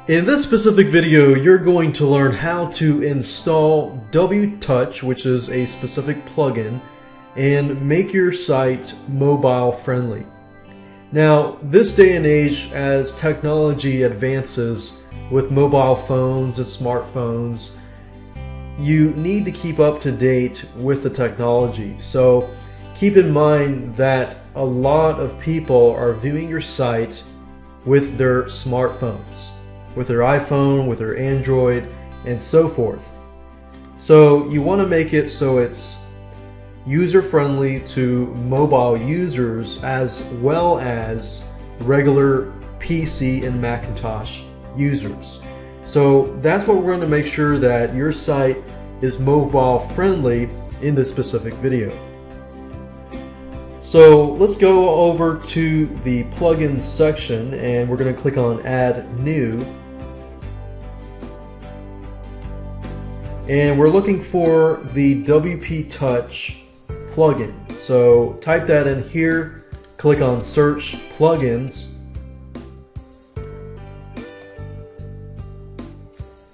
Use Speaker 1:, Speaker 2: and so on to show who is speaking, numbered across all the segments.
Speaker 1: In this specific video, you're going to learn how to install WTouch, which is a specific plugin, and make your site mobile friendly. Now, this day and age, as technology advances with mobile phones and smartphones, you need to keep up to date with the technology. So keep in mind that a lot of people are viewing your site with their smartphones, with their iPhone, with their Android, and so forth. So you want to make it so it's user-friendly to mobile users as well as regular PC and Macintosh users. So that's what we're going to make sure that your site is mobile friendly in this specific video. So let's go over to the plugins section and we're going to click on Add New. And we're looking for the WTouch plugin. So type that in here, click on Search Plugins,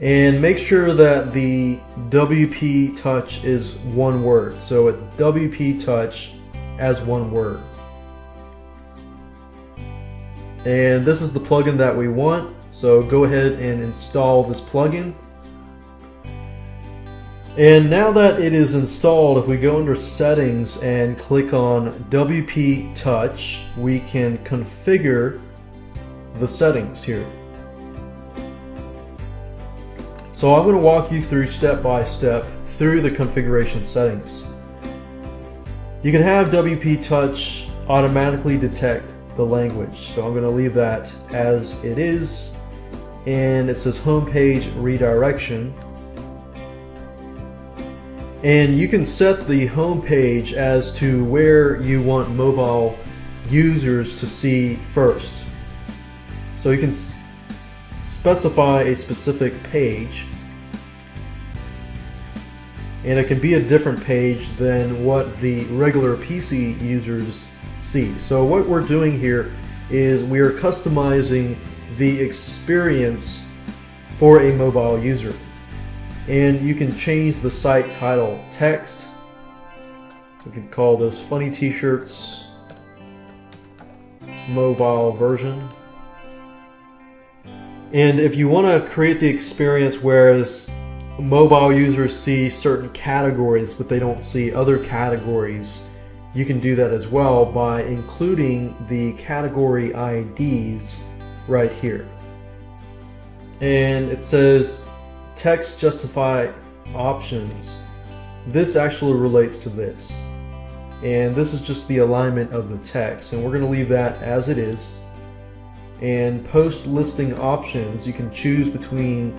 Speaker 1: and make sure that the WTouch is one word. So WTouch as one word. And this is the plugin that we want. So go ahead and install this plugin. And now that it is installed, if we go under Settings and click on WTouch, we can configure the settings here. So I'm going to walk you through step by step through the configuration settings. You can have WTouch automatically detect the language. So I'm going to leave that as it is. And it says homepage redirection. And you can set the home page as to where you want mobile users to see first. So you can specify a specific page, and it can be a different page than what the regular PC users see. So what we're doing here is we are customizing the experience for a mobile user. And you can change the site title text. We could call this Funny T-shirts mobile version. And if you want to create the experience whereas mobile users see certain categories but they don't see other categories, you can do that as well by including the category IDs right here. And it says text justify options. This actually relates to this, and this is just the alignment of the text, and we're going to leave that as it is. And post listing options, you can choose between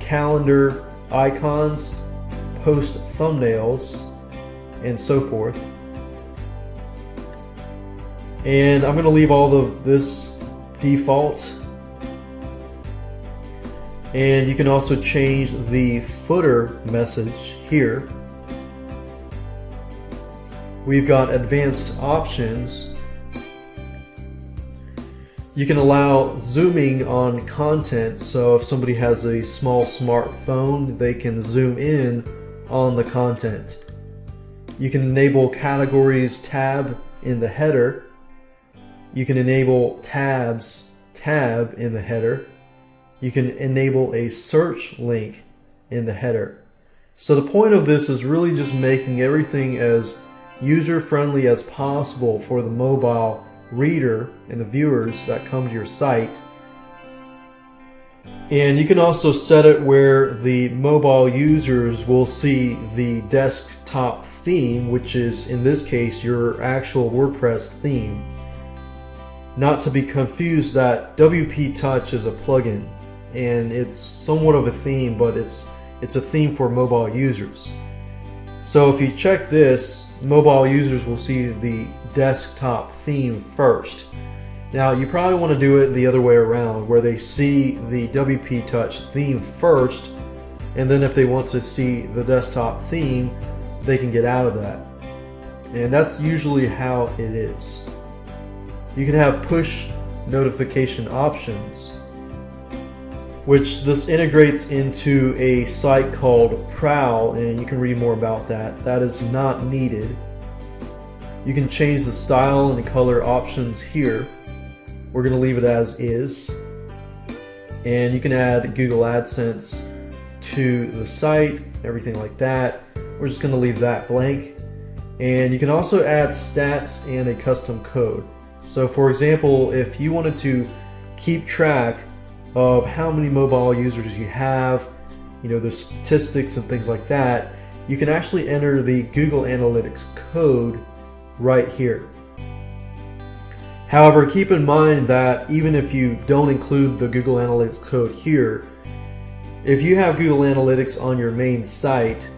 Speaker 1: calendar icons, post thumbnails, and so forth. And I'm going to leave all of this default. And you can also change the footer message here. We've got advanced options. You can allow zooming on content, so if somebody has a small smartphone, they can zoom in on the content. You can enable categories tab in the header. You can enable tabs tab in the header. You can enable a search link in the header. So the point of this is really just making everything as user-friendly as possible for the mobile reader and the viewers that come to your site. And you can also set it where the mobile users will see the desktop theme, which is in this case your actual WordPress theme. Not to be confused that WTouch is a plugin, and it's somewhat of a theme, but it's a theme for mobile users. So if you check this, mobile users will see the desktop theme first. Now you probably want to do it the other way around, where they see the WTouch theme first, and then if they want to see the desktop theme, they can get out of that. And that's usually how it is. You can have push notification options. which this integrates into a site called Prowl, and you can read more about that. That is not needed. You can change the style and the color options here. We're going to leave it as is. And you can add Google AdSense to the site, everything like that. We're just going to leave that blank. And you can also add stats and a custom code. So for example, if you wanted to keep track of how many mobile users you have, the statistics and things like that, you can actually enter the Google Analytics code right here. However, keep in mind that even if you don't include the Google Analytics code here, if you have Google Analytics on your main site,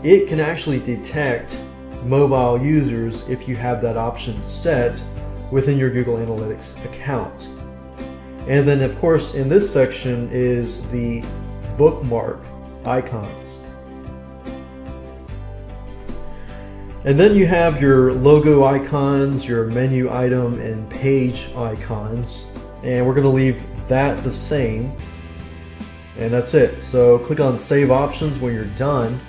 Speaker 1: it can actually detect mobile users if you have that option set within your Google Analytics account. And then of course in this section is the bookmark icons. And then you have your logo icons, your menu item and page icons, and we're going to leave that the same, and that's it. So click on Save Options when you're done.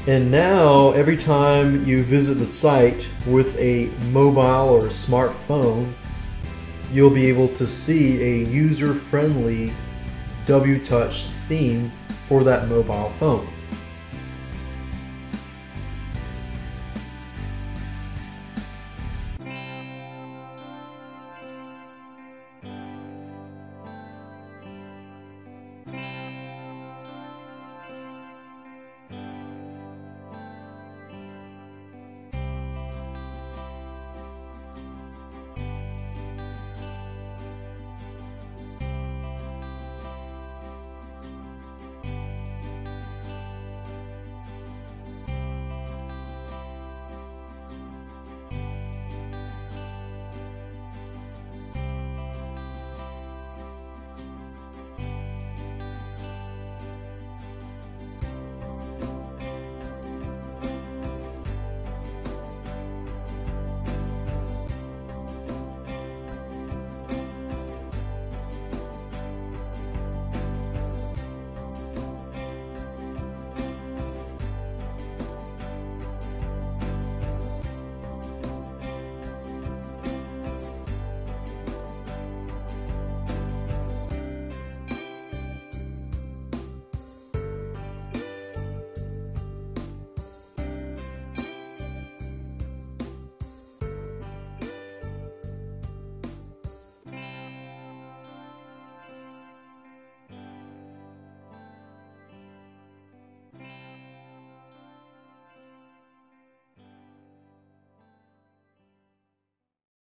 Speaker 1: And now every time you visit the site with a mobile or smartphone, you'll be able to see a user-friendly WTouch theme for that mobile phone.